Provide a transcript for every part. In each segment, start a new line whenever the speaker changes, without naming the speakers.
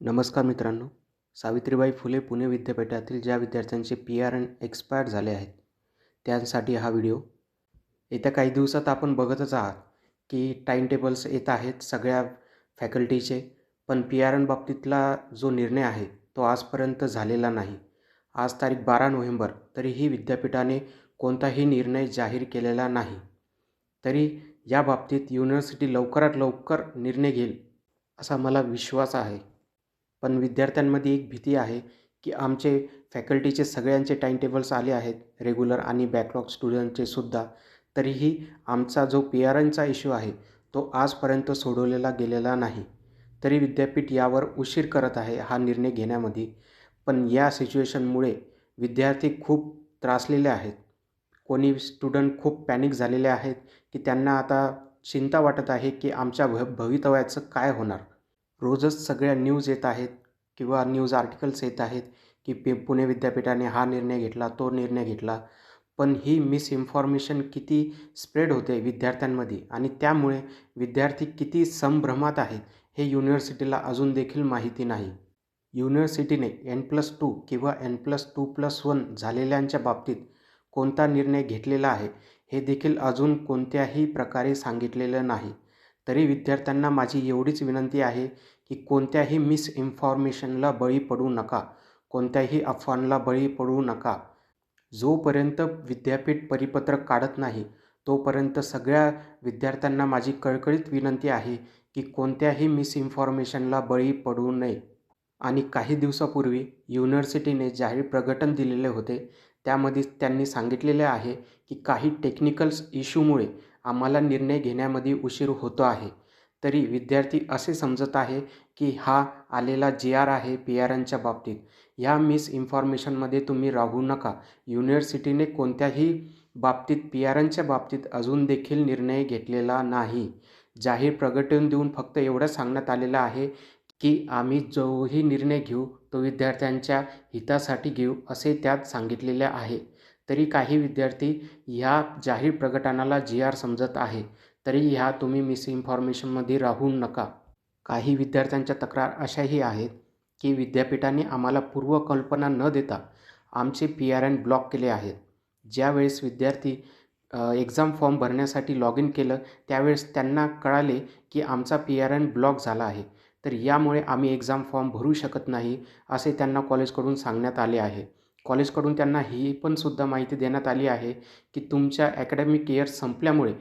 नमस्कार मित्रांनो. सावित्रीबाई फुले पुणे विद्यापीठातील ज्या विद्यार्थ्यांचे PRN एक्सपायर झाले आहेत, त्यांसाठी हा व्हिडिओ. येत्या काही दिवसात आपण बघतच आहात की टाईम टेबल्स येत आहेत सगळ्या फॅकल्टीचे, पण PRN बाबतीतला जो निर्णय आहे तो आजपर्यंत झालेला नाही. आज तारीख 12 नोव्हेंबर, तरीही विद्यापीठाने कोणताही निर्णय जाहीर केलेला नाही. तरी या बाबतीत युनिव्हर्सिटी लवकरात लवकर निर्णय घेईल असा मला विश्वास आहे. पण विद्यार्थ्यांमध्ये एक भीती आहे की आमचे फॅकल्टीचे सगळ्यांचे टाईम टेबल्स आले आहेत, रेग्युलर आणि बॅकलॉग स्टुडंटचे सुद्धा. तरीही आमचा जो PRNचा इश्यू आहे तो आजपर्यंत सोडवलेला गेलेला नाही. तरी विद्यापीठ यावर उशीर करत आहे हा निर्णय घेण्यामध्ये. पण या सिच्युएशनमुळे विद्यार्थी खूप त्रासलेले आहेत. कोणी स्टुडंट खूप पॅनिक झालेले आहेत की त्यांना आता चिंता वाटत आहे की आमच्या भवितव्याचं काय होणार. रोजच सगळ्या न्यूज येत आहेत किंवा न्यूज आर्टिकल्स येत आहेत की पुणे विद्यापीठाने हा निर्णय घेतला, तो निर्णय घेतला. पण ही मिसइन्फॉर्मेशन किती स्प्रेड होते विद्यार्थ्यांमध्ये आणि त्यामुळे विद्यार्थी किती संभ्रमात आहेत हे युनिव्हर्सिटीला अजून देखील माहिती नाही. युनिव्हर्सिटीने N+2 किंवा N+2+1 झालेल्यांच्या बाबतीत कोणता निर्णय घेतलेला आहे हे देखील अजून कोणत्याही प्रकारे सांगितलेलं नाही. तरी विद्यार्थ्यांना माझी एवढीच विनंती आहे की कोणत्याही मिसइन्फॉर्मेशनला बळी पडू नका, कोणत्याही अफवांना बळी पडू नका. जोपर्यंत विद्यापीठ परिपत्रक काढत नाही तोपर्यंत सगळ्या विद्यार्थ्यांना माझी कळकळीत विनंती आहे की कोणत्याही मिसइन्फॉर्मेशनला बळी पडू नये. आणि काही दिवसापूर्वी युनिव्हर्सिटीने जाहीर प्रकटन दिलेले होते. त्यामध्ये त्यांनी सांगितलेले आहे की काही टेक्निकल्स इश्यूमुळे आम्हाला निर्णय घेण्यामध्ये उशीर होतो आहे. तरी विद्यार्थी असे समजत आहे की हा आलेला GR आहे PRNच्या बाबतीत. ह्या मिसइन्फॉर्मेशनमध्ये तुम्ही राहू नका. युनिव्हर्सिटीने कोणत्याही बाबतीत PRNच्या बाबतीत अजून देखील निर्णय घेतलेला नाही. जाहीर प्रकटन देऊन फक्त एवढं सांगण्यात आलेलं आहे की आम्ही जोही निर्णय घेऊ तो विद्यार्थ्यांच्या हितासाठी घेऊ असे त्यात सांगितलेले आहे. तरी काही विद्यार्थी ह्या जाहीर प्रकटनाला GR समजत आहे. तरी ह्या तुम्ही मिसइन्फॉर्मेशनमध्ये राहू नका. काही विद्यार्थ्यांच्या तक्रार अशाही आहेत की विद्यापीठाने आम्हाला पूर्वकल्पना न देता आमचे PRN ब्लॉक केले आहेत. ज्यावेळेस विद्यार्थी एक्झाम फॉर्म भरण्यासाठी लॉग इन केलं त्यावेळेस त्यांना कळाले की आमचा PRN ब्लॉक झाला आहे. तर यामुळे आम्ही एक्झाम फॉर्म भरू शकत नाही असे त्यांना कॉलेजकडून सांगण्यात आले आहे. कॉलेजकडून त्यांना ही पण सुद्धा माहिती देण्यात आली आहे की तुमच्या ॲकॅडमिक इयर संपल्यामुळे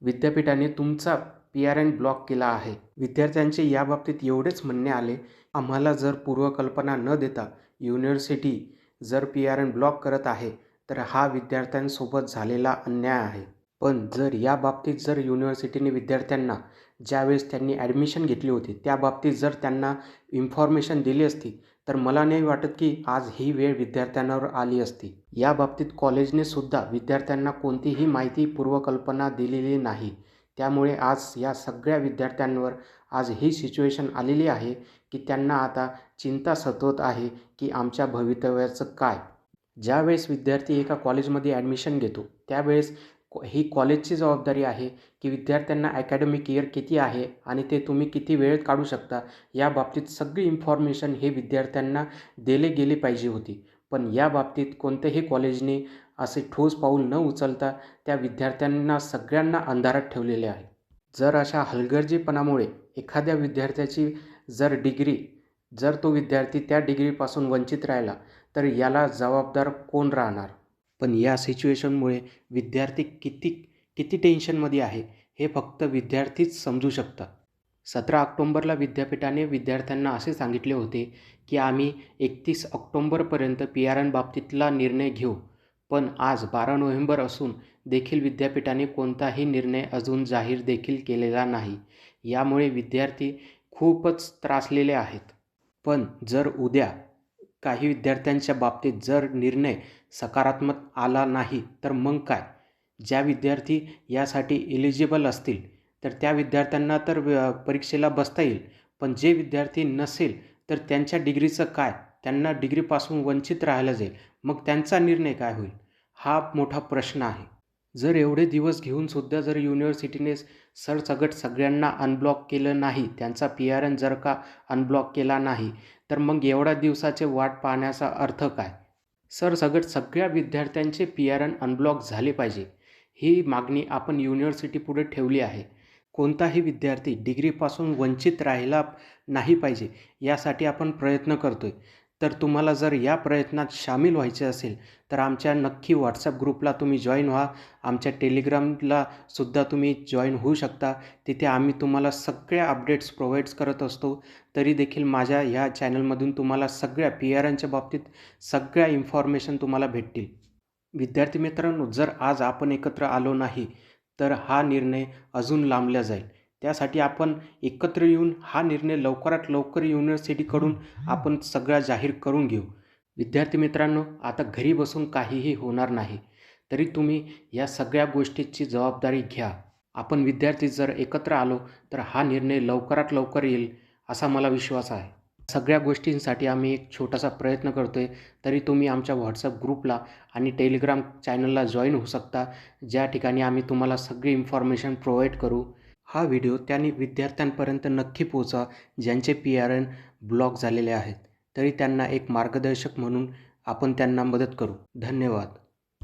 विद्यापीठाने तुमचा PRN ब्लॉक केला आहे. विद्यार्थ्यांचे याबाबतीत एवढेच म्हणणे आले, आम्हाला जर पूर्वकल्पना न देता युनिव्हर्सिटी जर PRN ब्लॉक करत आहे तर हा विद्यार्थ्यांसोबत झालेला अन्याय आहे. पण जर या बाबतीत जर युनिव्हर्सिटीने विद्यार्थ्यांना ज्यावेळेस त्यांनी ॲडमिशन घेतली होती त्या बाबतीत जर त्यांना इन्फॉर्मेशन दिली असती तर मला नाही वाटत की आज ही वेळ विद्यार्थ्यांवर आली असती. या बाबतीत कॉलेजने सुद्धा विद्यार्थ्यांना कोणतीही माहिती पूर्वकल्पना दिलेली नाही. त्यामुळे आज या सगळ्या विद्यार्थ्यांवर आज ही सिच्युएशन आलेली आहे की त्यांना आता चिंता सतवत आहे की आमच्या भवितव्याचं काय. ज्यावेळेस विद्यार्थी एका कॉलेजमध्ये ॲडमिशन घेतो त्यावेळेस ही कॉलेजची जबाबदारी आहे की विद्यार्थ्यांना ॲकॅडमिक इयर किती आहे आणि ते तुम्ही किती वेळ काढू शकता या बाबतीत सगळी इन्फॉर्मेशन हे विद्यार्थ्यांना दिली गेली पाहिजे होती. पण या बाबतीत कोणत्याही कॉलेजने असे ठोस पाऊल न उचलता त्या विद्यार्थ्यांना सगळ्यांना अंधारात ठेवलेले आहे. जर अशा हलगर्जीपणामुळे एखाद्या विद्यार्थ्याची डिग्री जर तो विद्यार्थी त्या डिग्रीपासून वंचित राहिला तर याला जबाबदार कोण राहणार. पण या सिच्युएशनमुळे विद्यार्थी किती किती टेन्शनमध्ये आहे हे फक्त विद्यार्थीच समजू शकतात. 17 ऑक्टोंबरला विद्यापीठाने विद्यार्थ्यांना असे सांगितले होते की आम्ही 31 ऑक्टोंबरपर्यंत PRN बाबतीतला निर्णय घेऊ. पण आज 12 नोव्हेंबर असून देखील विद्यापीठाने कोणताही निर्णय अजून जाहीर देखील केलेला नाही. यामुळे विद्यार्थी खूपच त्रासलेले आहेत. पण जर उद्या काही विद्यार्थ्यांच्या बाबतीत जर निर्णय सकारात्मक आला नाही तर मग काय. ज्या विद्यार्थी यासाठी एलिजिबल असतील तर त्या विद्यार्थ्यांना तर परीक्षेला बसता येईल. पण जे विद्यार्थी नसेल तर त्यांच्या डिग्रीचं काय. त्यांना डिग्रीपासून वंचित राहायला जाईल. मग त्यांचा निर्णय काय होईल हा मोठा प्रश्न आहे. जर एवढे दिवस घेऊनसुद्धा जर युनिव्हर्सिटीने सरसकट सगळ्यांना अनब्लॉक केलं नाही, त्यांचा PRN जर का अनब्लॉक केला नाही, तर मग एवढ्या दिवसाचे वाट पाहण्याचा अर्थ काय? सरसकट सगळ्या विद्यार्थ्यांचे PRN अनब्लॉक झाले पाहिजे, ही मागणी आपण युनिव्हर्सिटीपुढे ठेवली आहे. कोणताही विद्यार्थी डिग्रीपासून वंचित राहिला नाही पाहिजे, यासाठी आपण प्रयत्न करतोय. तर तुम्हाला जर या प्रयत्नात सामील व्हायचे असेल, तर आमच्या नक्की WhatsApp ग्रुपला तुम्ही जॉईन व्हा. आमच्या टेलिग्रामला सुद्धा तुम्ही जॉईन होऊ शकता. तिथे आम्ही तुम्हाला सगळ्या अपडेट्स प्रोव्हाइड्स करत असतो. तरी देखील माझ्या ह्या चॅनलमधून तुम्हाला सगळ्या PRNच्या बाबतीत सगळ्या इन्फॉर्मेशन तुम्हाला भेटतील. विद्यार्थी मित्रांनो, जर आज आपण एकत्र आलो नाही, तर हा निर्णय अजून लांबला जाईल. त्यासाठी आपण एकत्र येऊन हा निर्णय लवकरात लवकर युनिव्हर्सिटीकडून आपण सगळा जाहीर करून घेऊ. विद्यार्थी मित्रांनो, आता घरी बसून काहीही होणार नाही. तरी तुम्ही या सगळ्या गोष्टीची जबाबदारी घ्या. आपण विद्यार्थी जर एकत्र आलो, तर हा निर्णय लवकरात लवकर येईल, असा मला विश्वास आहे. सगळ्या गोष्टींसाठी आम्ही एक छोटासा प्रयत्न करतोय. तरी तुम्ही आमच्या WhatsApp ग्रुपला आणि टेलिग्राम चॅनलला जॉईन होऊ शकता, ज्या ठिकाणी आम्ही तुम्हाला सगळी इन्फॉर्मेशन प्रोव्हाइड करू. हा व्हिडिओ त्यांनी विद्यार्थ्यांपर्यंत नक्की पोहोचवा, ज्यांचे PRN ब्लॉक झालेले आहेत. तरी त्यांना एक मार्गदर्शक म्हणून आपण त्यांना मदत करू. धन्यवाद.